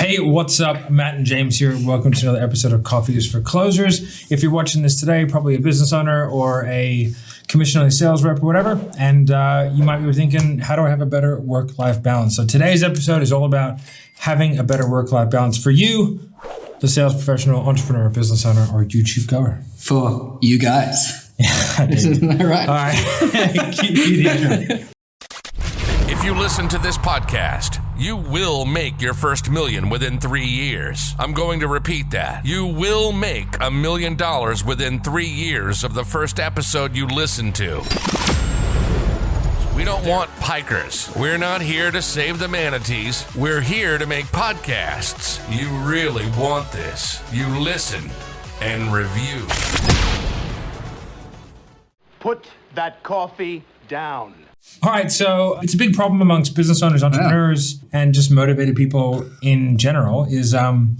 Hey, what's up? Matt and James here. Welcome to another episode of Coffees for Closers. If you're watching this today, probably a business owner or a commission-only sales rep or whatever, and you might be thinking, how do I have a better work-life balance? So today's episode is all about having a better work-life balance for you, the sales professional, entrepreneur, business owner, or YouTube goer. For you guys. Yeah, Isn't that right? All right. Keep the intro. If you listen to this podcast, you will make your first million within 3 years. I'm going to repeat that. You will make $1 million within 3 years of the first episode you listen to. We don't want pikers. We're not here to save the manatees. We're here to make podcasts. You really want this. You listen and review. Put that coffee down. All right, so it's a big problem amongst business owners, entrepreneurs, and just motivated people in general is...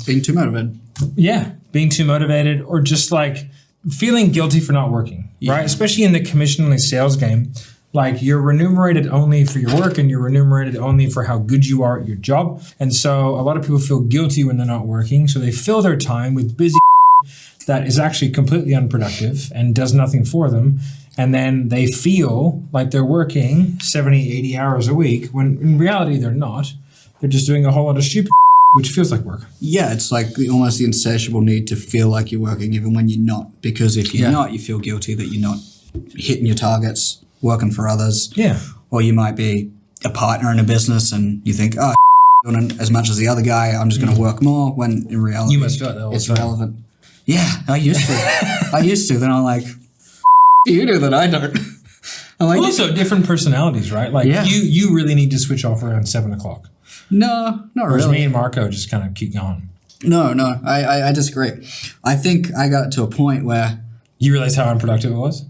being too motivated. Yeah, being too motivated or just like feeling guilty for not working, right? Especially in the commission-only sales game. Like you're remunerated only for your work and you're remunerated only for how good you are at your job. And so a lot of people feel guilty when they're not working. So they fill their time with busy that is actually completely unproductive and does nothing for them. And then they feel like they're working 70, 80 hours a week when in reality they're not. They're just doing a whole lot of stupid which feels like work. Yeah, it's like almost the insatiable need to feel like you're working even when you're not. Because if you're not, you feel guilty that you're not hitting your targets, working for others. Yeah. Or you might be a partner in a business and you think, oh, doing as much as the other guy, I'm just going to work more, when in reality You must feel that all the it's time. relevant. Yeah, I used to. Then I'm like, you do that, I don't. I'm like, Also different personalities, right? Like you really need to switch off around 7 o'clock. no, not Whereas really. me and Marco just kind of keep going. No, I disagree. I think I got to a point where, You realize how unproductive it was?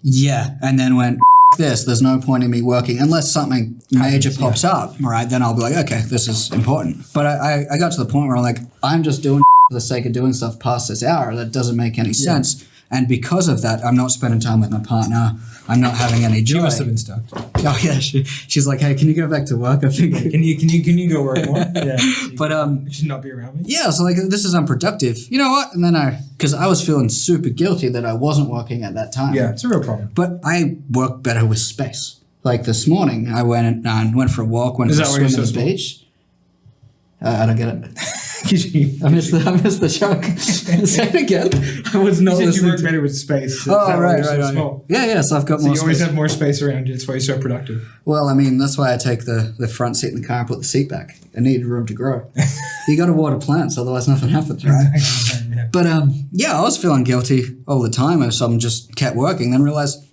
and then went, this, there's no point in me working unless something major pops up, right? Then I'll be like, okay, this is important. But I got to the point where I'm like, I'm just doing for the sake of doing stuff past this hour. That doesn't make any sense. And because of that, I'm not spending time with my partner. I'm not having any joy. She must have been stuck. Oh yeah, she's like, hey, can you go back to work? I think. Can you go work more? Yeah. But You should not be around me. yeah, so like this is unproductive. You know what? And then because I was feeling super guilty that I wasn't working at that time. Yeah, it's a real problem. But I work better with space. Like this morning, I went for a walk, went Is for a that why swim you're on so the beach. I don't get it. I I missed the joke. Say it again. I was not you listening. work better with space. Oh, right. Yeah. So I've got So more you always space. have more space around you. That's why you're so productive. Well, I mean, that's why I take the front seat in the car and put the seat back. I need room to grow. You got to water plants, otherwise nothing happens, right? Yeah. But I was feeling guilty all the time, and so I just kept working. Then realized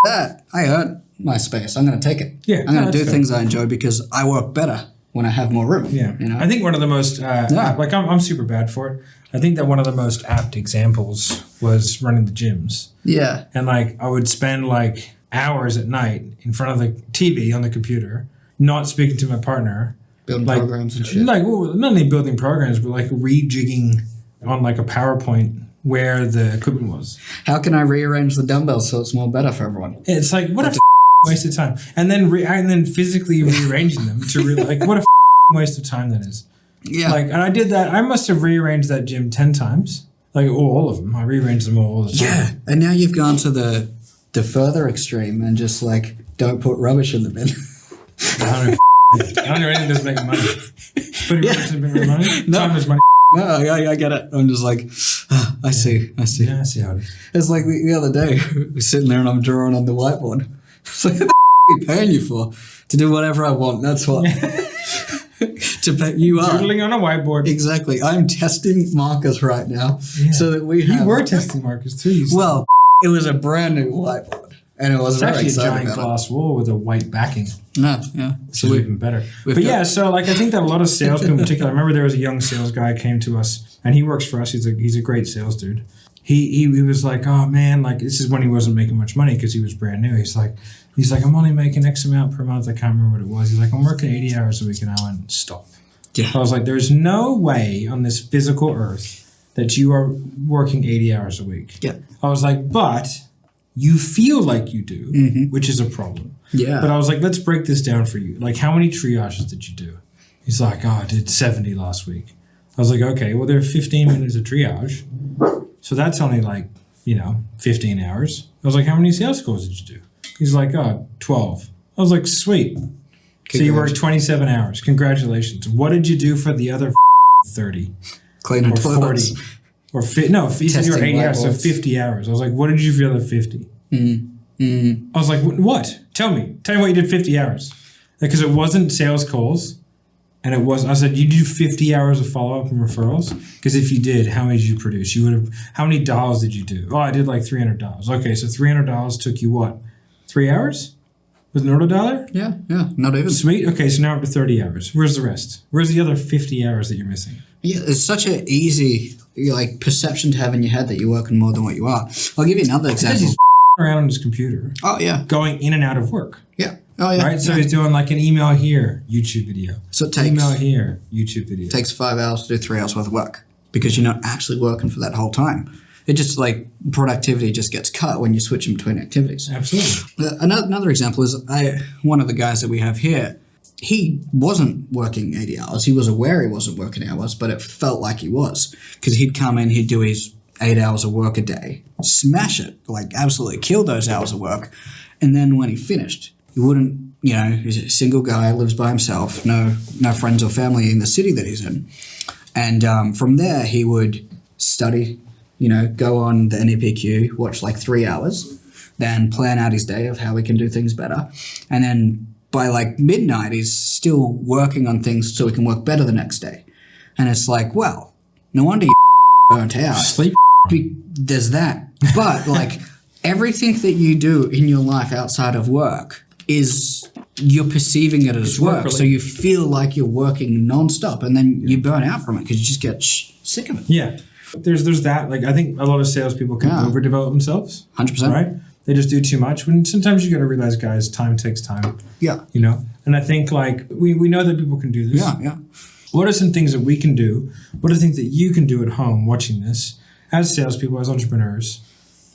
that I earned my space. I'm going to take it. Yeah, I'm going to do that's things I enjoy because I work better when I have more room. Yeah, you know. I think one of the most like I'm super bad for it. I think that one of the most apt examples was running the gyms, Yeah. and like I would spend like hours at night in front of the TV on the computer, not speaking to my partner, Building like, programs and shit. Like well, not only building programs, but like rejigging on like a PowerPoint where the equipment was. How can I rearrange the dumbbells so it's more better for everyone? It's like what a waste of time, and then physically rearranging them to like what a waste of time that is. Yeah. Like, and I did that. I must have rearranged that gym 10 times. Like all of them. I rearranged them all the time. Yeah. And now you've gone to the further extreme and just like don't put rubbish in the bin. I don't know anything doesn't make money. Putting rubbish in the bin make money? No. Time is money. No, I get it. I'm just like, I see. Yeah, I see how it is. It's like the other day, we're sitting there and I'm drawing on the whiteboard. It's like, what the are you paying you for? To do whatever I want. That's what. To pay you up. Doodling on a whiteboard. Exactly. I'm testing markers right now so that we have. You were testing markers too. Well, it was a brand new whiteboard. And it was It's very actually a exciting giant about glass wall with a white backing. it. Yeah. Which is even better. we've But got- yeah, so like I think that a lot of salespeople in particular, I remember there was a young sales guy came to us and he works for us. He's a great sales dude. He was like, oh man, like this is when he wasn't making much money because he was brand new. He's like, I'm only making X amount per month. I can't remember what it was. He's like, I'm working 80 hours a week, and I went, stop. Yeah. I was like, there's no way on this physical earth that you are working 80 hours a week. Yeah. I was like, but you feel like you do, which is a problem. Yeah. But I was like, let's break this down for you. Like, how many triages did you do? He's like, oh, I did 70 last week. I was like, okay, well, there are 15 minutes of triage. So that's only like, 15 hours. I was like, how many sales calls did you do? He's like, 12. I was like, sweet. So you worked 27 hours. Congratulations. What did you do for the other 30? Cleaning or 40? toilets. Or you said you were 80 hours, so 50 hours. I was like, what did you do for the other 50? I was like, what? Tell me what you did 50 hours. Because it wasn't sales calls. And I said, you do 50 hours of follow-up and referrals? Because if you did, how many did you produce? How many dials did you do? Oh, I did like 300 dials. Okay, so 300 dials took you what? 3 hours? With an auto dialer? Yeah, not even. Sweet. Okay, so now we're up to 30 hours. Where's the rest? Where's the other 50 hours that you're missing? Yeah, it's such an easy perception to have in your head that you're working more than what you are. I'll give you another example. He's around on his computer. Oh, yeah. Going in and out of work. Yeah. Oh, yeah. Right? So he's doing like an email here, YouTube video. So it takes... Email here, YouTube video. It takes 5 hours to do 3 hours worth of work because you're not actually working for that whole time. It just productivity just gets cut when you switch in between activities. Absolutely. Another example is one of the guys that we have here, he wasn't working 80 hours. He was aware he wasn't working hours, but it felt like he was because he'd come in, he'd do his 8 hours of work a day, smash it, absolutely kill those hours of work. And then when he finished, he wouldn't, he's a single guy, lives by himself, no friends or family in the city that he's in. And from there, he would study, go on the NEPQ, watch 3 hours, then plan out his day of how we can do things better. And then by midnight, he's still working on things so he can work better the next day. And it's well, no wonder you burnt out. Sleep. There's that. But everything that you do in your life outside of work is you're perceiving it as work. So you feel like you're working nonstop and then you burn out from it because you just get sick of it. Yeah. There's that. I think a lot of salespeople can overdevelop themselves. 100%. Right? They just do too much. When sometimes you got to realize, guys, time takes time. Yeah. And I think we know that people can do this. Yeah. What are some things that we can do? What are things that you can do at home watching this as salespeople, as entrepreneurs,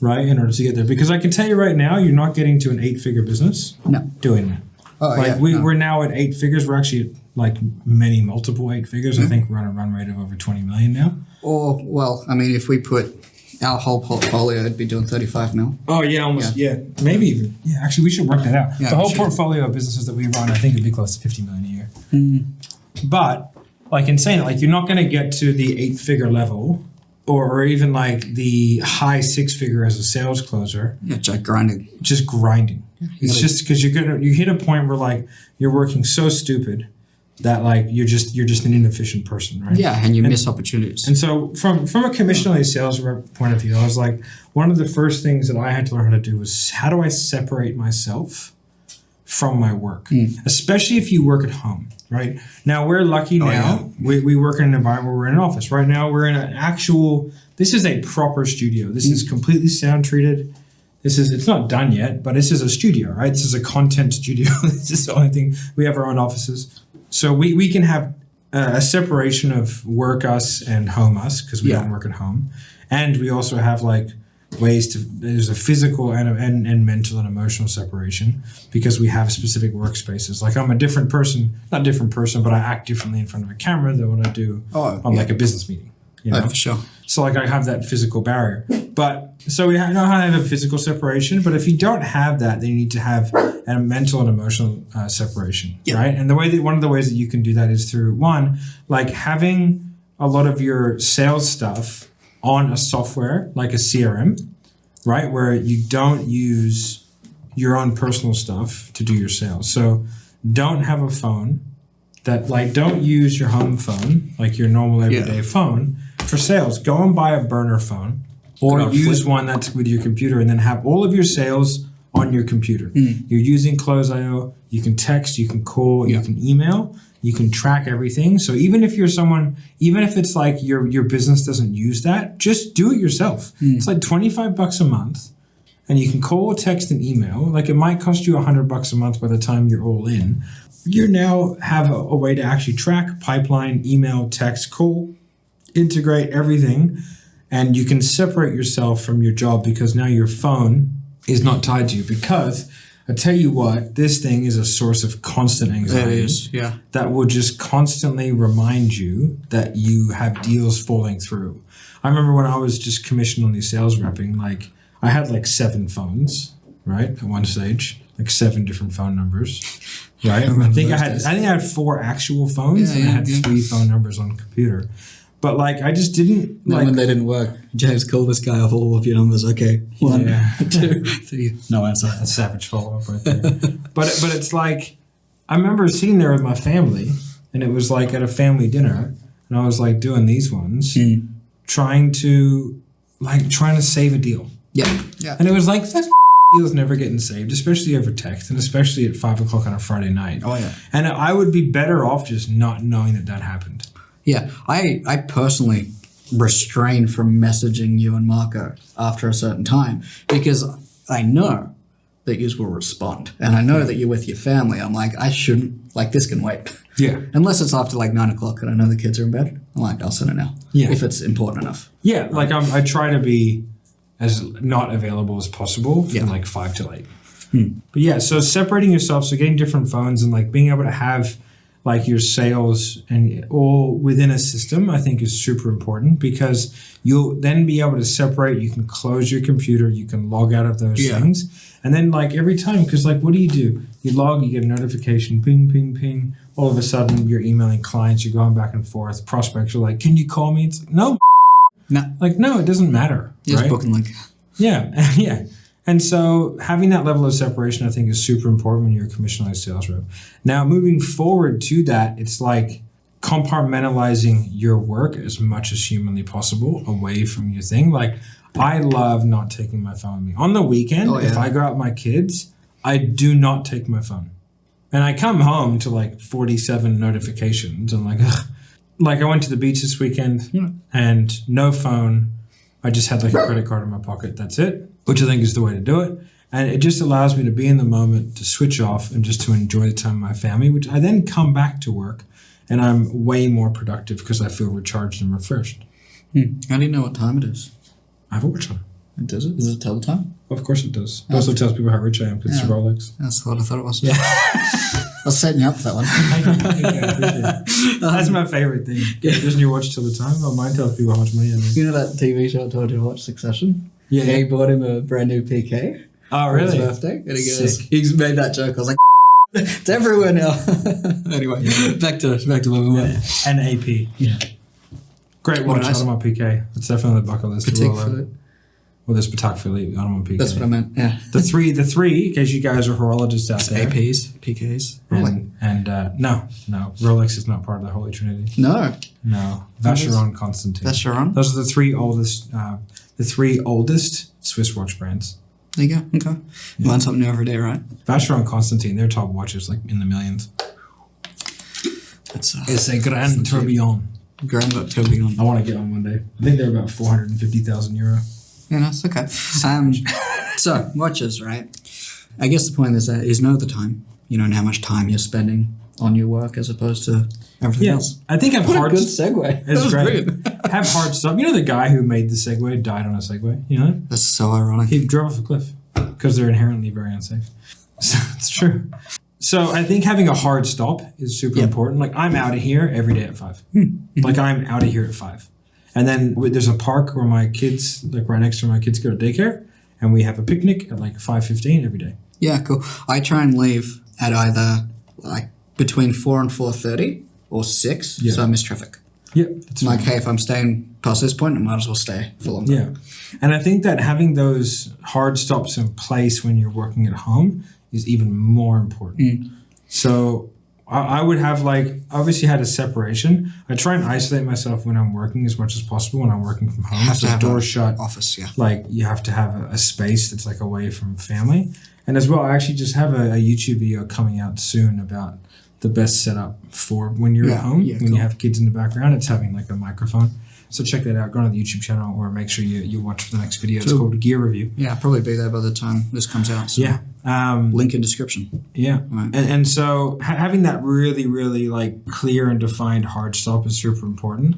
right, in order to get there? Because I can tell you right now, you're not getting to an 8-figure business doing that. Oh, We're now at 8 figures. We're actually at many multiple 8 figures. I think we're on a run rate of over 20 million now. Or, if we put our whole portfolio, it'd be doing 35 mil. Oh, yeah, almost. Yeah, maybe even. Yeah, actually, we should work that out. Yeah, the whole portfolio of businesses that we run, I think, would be close to 50 million a year. Mm-hmm. But, in saying it, you're not going to get to the 8-figure level or even the high 6-figure as a sales closer. Yeah, just grinding. Yeah, it's just because you hit a point where you're working so stupid that you're just an inefficient person, right? Yeah, and you miss opportunities. And so from a commission-only sales rep point of view, I was one of the first things that I had to learn how to do was how do I separate myself from my work, especially if you work at home, right? Now we're lucky we work in an environment where we're in an office. Right now we're in this is a proper studio. This is completely sound treated. It's not done yet, but this is a studio, right? This is a content studio. This is the only thing. We have our own offices. So we can have a separation of work us and home us because we don't work at home. And we also have there's a physical and mental and emotional separation because we have specific workspaces. I'm a different person, not different person, but I act differently in front of a camera than what I do on a business meeting. Oh, for sure. So I have that physical barrier. But so we know how to have a physical separation, but if you don't have that, then you need to have a mental and emotional separation, right? And one of the ways that you can do that is through having a lot of your sales stuff on a software like a CRM, right? Where you don't use your own personal stuff to do your sales. So don't have a phone that don't use your home phone, your normal everyday phone for sales. Go and buy a burner phone or use one that's with your computer and then have all of your sales on your computer. You're using Close.io, you can text, you can call, you can email, you can track everything. So even if it's your business doesn't use that, just do it yourself. It's $25 a month and you can call, text, and email. It might cost you $100 a month by the time you're all in. You now have a way to actually track, pipeline, email, text, call, integrate everything, and you can separate yourself from your job because now your phone is not tied to you. Because I tell you what, this thing is a source of constant anxiety. It is, yeah. That will just constantly remind you that you have deals falling through. I remember when I was just commissioned on these sales repping, like I had like 7 phones, right, at one stage, like 7 different phone numbers, right? I think I had 4 actual phones and I had 3 phone numbers on the computer. But like I just didn't like when they didn't work. James, call this guy off all of your numbers. Okay, 1, 2, 3. No answer. A savage follow up right there. but it's like I remember sitting there with my family, and it was like at a family dinner, and I was like doing these ones, trying to save a deal. Yeah. And it was like that deal's never getting saved, especially over text, and especially at 5 o'clock on a Friday night. Oh yeah. And I would be better off just not knowing that happened. Yeah, I personally restrain from messaging you and Marco after a certain time because I know that you will respond. And I know that you're with your family. I'm like, I shouldn't, like this can wait. Yeah. Unless it's after like 9 o'clock and I know the kids are in bed. I'm like, I'll send it now. Yeah. If it's important enough. Yeah, like I try to be as not available as possible from like 5 till 8. But yeah, so separating yourself, so getting different phones and like being able to have like your sales and all within a system, I think is super important because you'll then be able to separate. You can close your computer, you can log out of those things. And then like every time, because like what do? You log, you get a notification, ping, ping, ping. All of a sudden you're emailing clients, you're going back and forth. Prospects are like, can you call me? It's like, no. Like, no, it doesn't matter. Just booking link. Yeah, yeah. And so having that level of separation, I think, is super important when you're a commissionized sales rep. Now, moving forward to that, it's like compartmentalizing your work as much as humanly possible away from your thing. Like, I love not taking my phone with me. On the weekend, if I go out with my kids, I do not take my phone. And I come home to like 47 notifications. I'm like, ugh. Like I went to the beach this weekend and no phone. I just had like a credit card in my pocket. That's it, which I think is the way to do it. And it just allows me to be in the moment, to switch off and just to enjoy the time with my family, which I then come back to work and I'm way more productive because I feel recharged and refreshed. How do you know what time it is? I have a watch on. Does it? Does it tell the time? Of course it does. It also tells people how rich I am because it's a Rolex. That's what I thought it was. Yeah. I was setting you up for that one. That's my favorite thing. Doesn't your watch tell the time? Well, mine tells people how much money I make. You know that TV show I told you to watch, Succession? Yeah. He bought him a brand new PK. Oh, for really? his birthday. And he goes, he's made that joke. I was like, it's everywhere now. Anyway, back to where we were. And AP. Yeah. Great watch, Audemars PK. It's definitely on the bucket list. Well, there's Patek Philippe, Audemars PK. That's what I meant, yeah. The three, in case you guys are horologists out there. APs, PKs. No, Rolex is not part of the Holy Trinity. No. Vacheron Constantin. Vacheron? Those are the three oldest Swiss watch brands. There you go, okay. You learn something new every day, right? Vacheron Constantin, their top watches like in the millions. It's a Grand Tourbillon. Grand Tourbillon. I want to get on one day. I think they're about 450,000 euro. Yeah, that's okay. So, watches, right? I guess the point is that is know the time, and how much time you're spending on your work as opposed to everything else. I think have hard. Good segue. It's great. Have hard stuff. You know the guy who made the Segway died on a Segway. You know that's so ironic. He drove off a cliff because they're inherently very unsafe. So it's true. So I think having a hard stop is super important. Like I'm out of here every day at 5. Like I'm out of here at 5. And then there's a park where my kids, like right next to my kids, go to daycare, and we have a picnic at like 5:15 every day. Yeah, cool. I try and leave at either like between 4 and 4:30 or 6, so I miss traffic. Yeah, that's like, hey, if I'm staying past this point, I might as well stay for longer. Yeah, and I think that having those hard stops in place when you're working at home is even more important. So I would have obviously had a separation. I try and isolate myself when I'm working as much as possible when I'm working from home. Have to have door shut. Office, yeah. Like you have to have a space that's like away from family. And as well, I actually just have a YouTube video coming out soon about the best setup for when you're at home. When you have kids in the background, it's having like a microphone. So check that out. Go on the YouTube channel or make sure you watch the next video. It's called Gear Review. Yeah, I'll probably be there by the time this comes out. So. Yeah. Link in description. Yeah. Right. And so having that really, really like clear and defined hard stop is super important.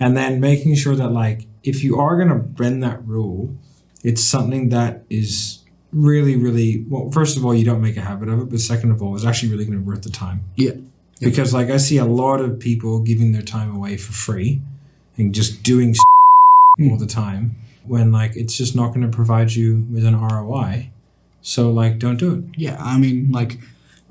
And then making sure that like if you are going to bend that rule, it's something that is really, really, well, first of all, you don't make a habit of it, but second of all, it's actually really going to be worth the time. Yeah. Because like I see a lot of people giving their time away for free and just doing all the time when like it's just not going to provide you with an ROI. So like don't do it. Yeah, I mean, like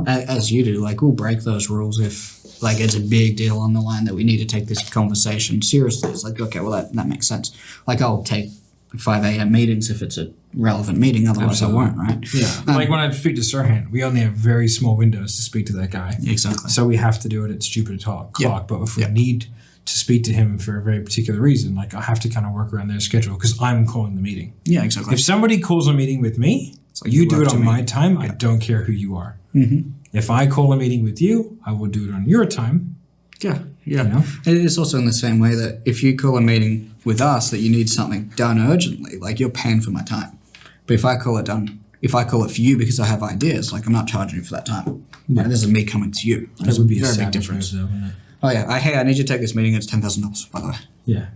as you do, like we'll break those rules if like it's a big deal on the line that we need to take this conversation seriously. It's like, okay, well that makes sense. Like I'll take 5 a.m. meetings if it's a relevant meeting, otherwise Absolutely. I won't, right? Yeah. Like when I speak to Serhnant, we only have very small windows to speak to that guy. Exactly. So we have to do it at stupid clock. Yeah. But if we need to speak to him for a very particular reason, like I have to kind of work around their schedule because I'm calling the meeting. Yeah, exactly. If somebody calls a meeting with me, like you you do work it to on me. my time. I don't care who you are. Mm-hmm. If I call a meeting with you, I will do it on your time. Yeah, yeah. You know? And it's also in the same way that if you call a meeting with us that you need something done urgently, like you're paying for my time. But if I call it for you because I have ideas, like I'm not charging you for that time. Yeah. This is me coming to you. There's That would be a very big savage difference. move, though, wouldn't it? Oh yeah, hey, I need you to take this meeting. It's $10,000, by the way. Yeah.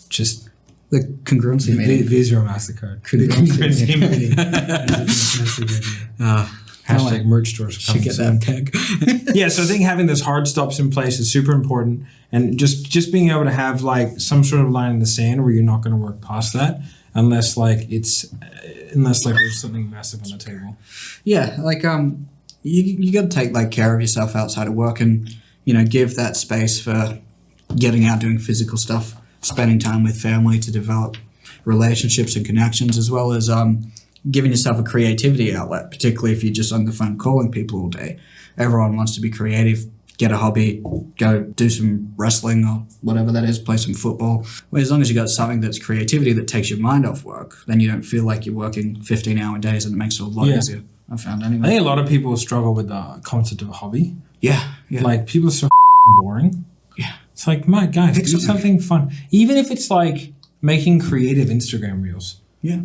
Just The congruency meeting. Visa or MasterCard. Congruency meeting. Fantastic idea. Hashtag merch stores coming Should get soon. that tag. Yeah, so I think having those hard stops in place is super important, and just being able to have like some sort of line in the sand where you're not going to work past that unless like there's something massive on the table. Yeah, like you got to take like care of yourself outside of work, and give that space for getting out, doing physical stuff, spending time with family to develop relationships and connections, as well as giving yourself a creativity outlet, particularly if you're just on the phone calling people all day. Everyone wants to be creative, get a hobby, go do some wrestling or whatever that is, play some football. Well, as long as you got something that's creativity that takes your mind off work, then you don't feel like you're working 15-hour days, and it makes it a lot easier. I found anyway. I think a lot of people struggle with the concept of a hobby. Yeah. Like people are so boring. Yeah. It's like, my guys, do something fun. Even if it's like making creative Instagram reels. Yeah.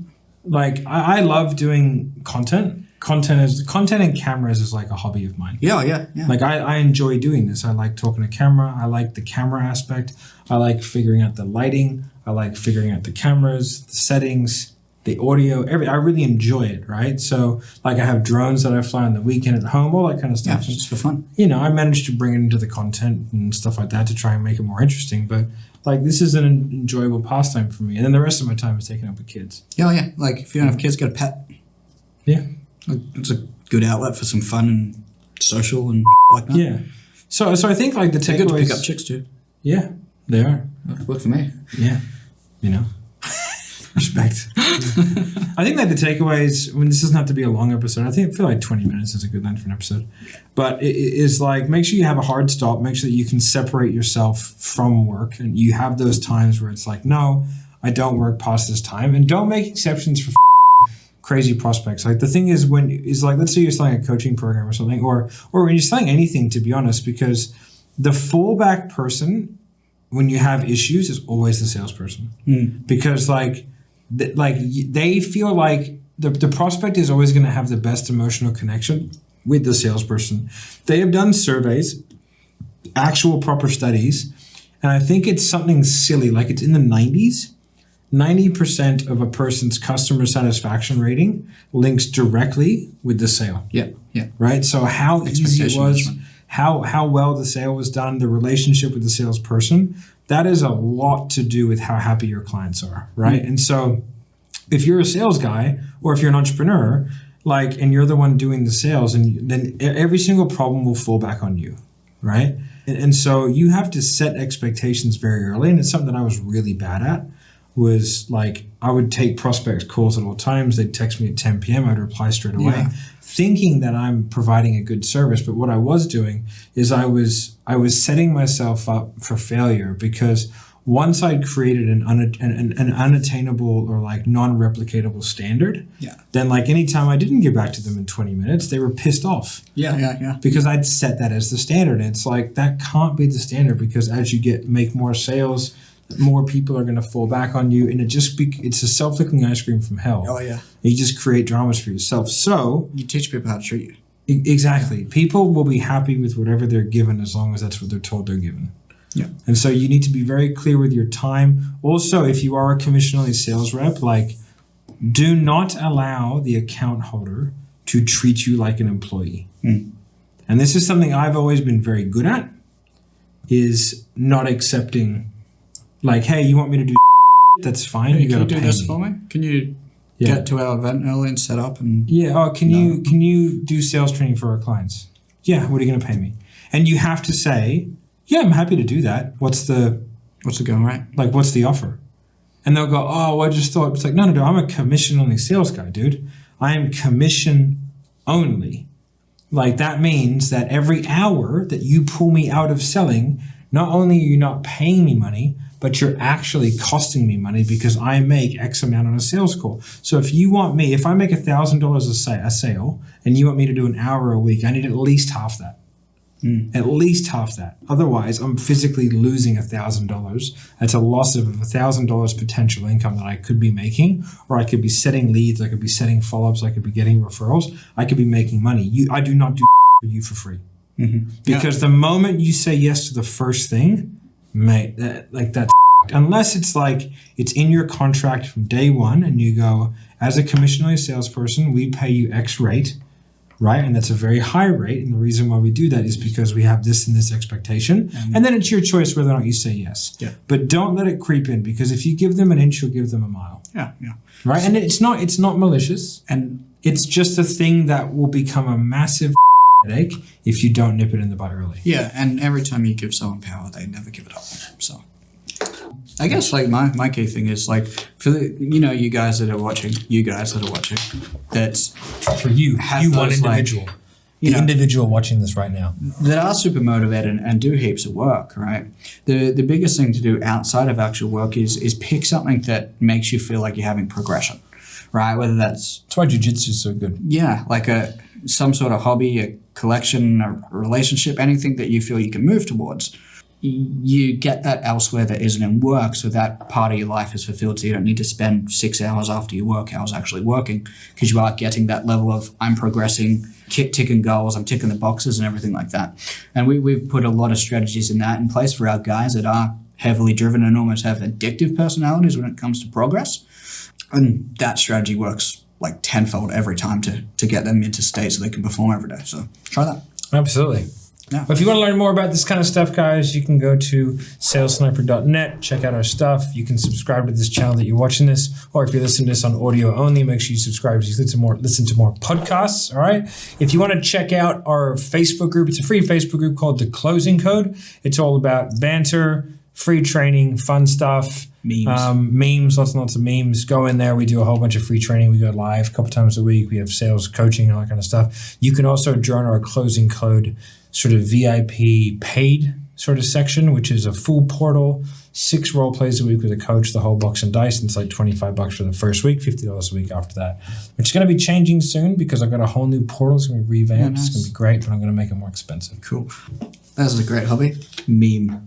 Like I love doing content. Content and cameras is like a hobby of mine. Yeah. Like I enjoy doing this. I like talking to camera. I like the camera aspect. I like figuring out the lighting. I like figuring out the cameras, the settings, the audio. I really enjoy it, right? So like I have drones that I fly on the weekend at home, all that kind of Yeah, stuff. just for fun. I managed to bring it into the content and stuff like that to try and make it more interesting. But like this is an enjoyable pastime for me. And then the rest of my time is taken up with kids. Yeah. Like if you don't have kids, get a pet. Yeah. Like, it's a good outlet for some fun and social and like that. Yeah. So I think like the They're good to takeaways. pick up chicks too. Yeah, they are. Work for me. Yeah. Respect. I think that the takeaways, when this doesn't have to be a long episode, I feel like 20 minutes is a good length for an episode. But it is like, make sure you have a hard stop, make sure that you can separate yourself from work, and you have those times where it's like, no, I don't work past this time, and don't make exceptions for crazy prospects. Like the thing is let's say you're selling a coaching program or something, or when you're selling anything, to be honest, because the fallback person when you have issues is always the salesperson. Because they feel like the prospect is always going to have the best emotional connection with the salesperson. They have done surveys, actual proper studies, and I think it's something silly, like it's in the 90s. 90% of a person's customer satisfaction rating links directly with the sale. Yeah. Right? So how easy it Expectation was, management. how well the sale was done, the relationship with the salesperson, that is a lot to do with how happy your clients are, right? And so if you're a sales guy or if you're an entrepreneur, and you're the one doing the sales, and then every single problem will fall back on you, right? And so you have to set expectations very early, and it's something that I was really bad at. Was like I would take prospects calls at all times. They'd text me at 10 p.m. I'd reply straight away, thinking that I'm providing a good service. But what I was doing is I was setting myself up for failure, because once I'd created an unattainable or like non-replicatable standard, then like anytime I didn't get back to them in 20 minutes, they were pissed off. Yeah. Because I'd set that as the standard. And it's like, that can't be the standard, because as you make more sales, more people are going to fall back on you, and it's a self-licking ice cream from hell. Oh yeah. You just create dramas for yourself. So You teach people how to treat you. exactly, people will be happy with whatever they're given as long as that's what they're told they're given. Yeah. And so you need to be very clear with your time. Also, if you are a commission-only sales rep, do not allow the account holder to treat you like an employee. And this is something I've always been very good at, is not accepting, like, hey, you want me to do that's fine. Hey, you can you gotta do pay this me. for me? Can you get to our event early and set up? And Can you do sales training for our clients? Yeah, what are you going to pay me? And you have to say, yeah, I'm happy to do that. What's the going rate? Like, what's the offer? And they'll go, oh, I just thought, it's like, no, I'm a commission only sales guy, dude. I am commission only. Like, that means that every hour that you pull me out of selling, not only are you not paying me money, but you're actually costing me money because I make X amount on a sales call. So if you want me, if I make $1,000 a sale and you want me to do an hour a week, I need at least half that. At least half that. Otherwise, I'm physically losing $1,000. That's a loss of $1,000 potential income that I could be making, or I could be setting leads, I could be setting follow-ups, I could be getting referrals, I could be making money. I do not do for you for free. Because the moment you say yes to the first thing, mate, that's unless it's like it's in your contract from day one and you go, as a commission-only salesperson, we pay you X rate, right? And that's a very high rate. And the reason why we do that is because we have this and this expectation. And then it's your choice whether or not you say yes. Yeah. But don't let it creep in, because if you give them an inch, you'll give them a mile. Yeah. Right? And it's not malicious. And it's just a thing that will become a massive headache if you don't nip it in the bud early. yeah, and every time you give someone power, they never give it up. So I guess like my key thing is like for the you guys that are watching, that's For you, have you one those, like, individual. The individual watching this right now. that are super motivated and do heaps of work, right? The biggest thing to do outside of actual work is pick something that makes you feel like you're having progression, right? Whether that's That's why jiu-jitsu is so good. like some sort of hobby, a collection, a relationship, anything that you feel you can move towards. You get that elsewhere that isn't in work, so that part of your life is fulfilled, so you don't need to spend 6 hours after your work hours actually working, because you are getting that level of I'm progressing, ticking goals, I'm ticking the boxes and everything like that. And we've put a lot of strategies in place for our guys that are heavily driven and almost have addictive personalities when it comes to progress. And that strategy works like tenfold every time to get them into state so they can perform every day. So try that. Absolutely. Yeah. But if you want to learn more about this kind of stuff, guys, you can go to salessniper.net, check out our stuff. You can subscribe to this channel that you're watching this, or if you're listening to this on audio only, make sure you subscribe so you listen to more podcasts, all right? If you want to check out our Facebook group, it's a free Facebook group called The Closing Code. It's all about banter, free training, fun stuff. Memes. Lots and lots of memes. Go in there. We do a whole bunch of free training. We go live a couple times a week. We have sales coaching and all that kind of stuff. You can also join our Closing Code sort of VIP paid sort of section, which is a full portal, 6 role plays a week with a coach, the whole box and dice. And it's like $25 for the first week, $50 a week after that, which is going to be changing soon because I've got a whole new portal. It's going to be revamped. Nice. It's going to be great, but I'm going to make it more expensive. Cool. That's a great hobby. Meming.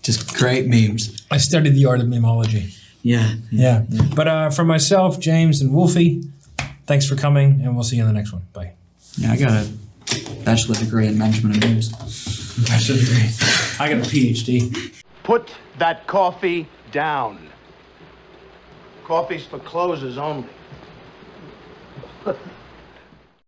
Just great memes. I studied the art of memology. Yeah. But for myself, James, and Wolfie, thanks for coming, and we'll see you in the next one. Bye. Yeah, I got a bachelor degree in management of memes. Bachelor degree. I got a PhD. Put that coffee down. Coffee's for closers only.